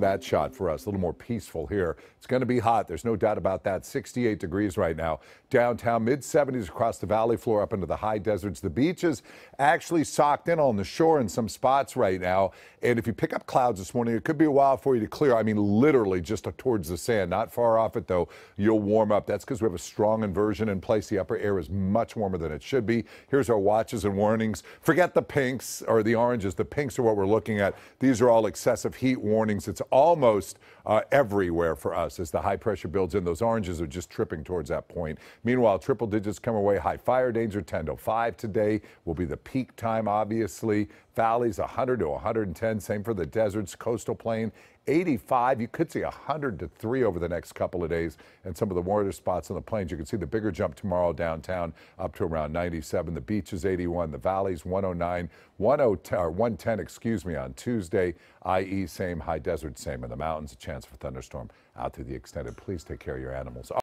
That shot for us, a little more peaceful here. It's going to be hot. There's no doubt about that. 68 degrees right now. Downtown, mid-70s across the valley floor up into the high deserts. The beaches actually socked in on the shore in some spots right now. And if you pick up clouds this morning, it could be a while for you to clear. I mean, literally just towards the sand. Not far off it, though. You'll warm up. That's because we have a strong inversion in place. The upper air is much warmer than it should be. Here's our watches and warnings. Forget the pinks or the oranges. The pinks are what we're looking at. These are all excessive heat warnings. It's almost everywhere for us as the high pressure builds in. Those oranges are just tripping towards that point. Meanwhile, triple digits come away. High fire danger 10 to 5 today will be the peak time, obviously. Valleys 100 to 110. Same for the deserts, coastal plain 85. You could see 100 to 3 over the next couple of days. And some of the warmer spots on the plains, you can see the bigger jump tomorrow downtown up to around 97. The beaches 81. The valleys 109, 110, excuse me, on Tuesday. IE same, high desert same. In the mountains, a chance for thunderstorm out through the extended. Please take care of your animals.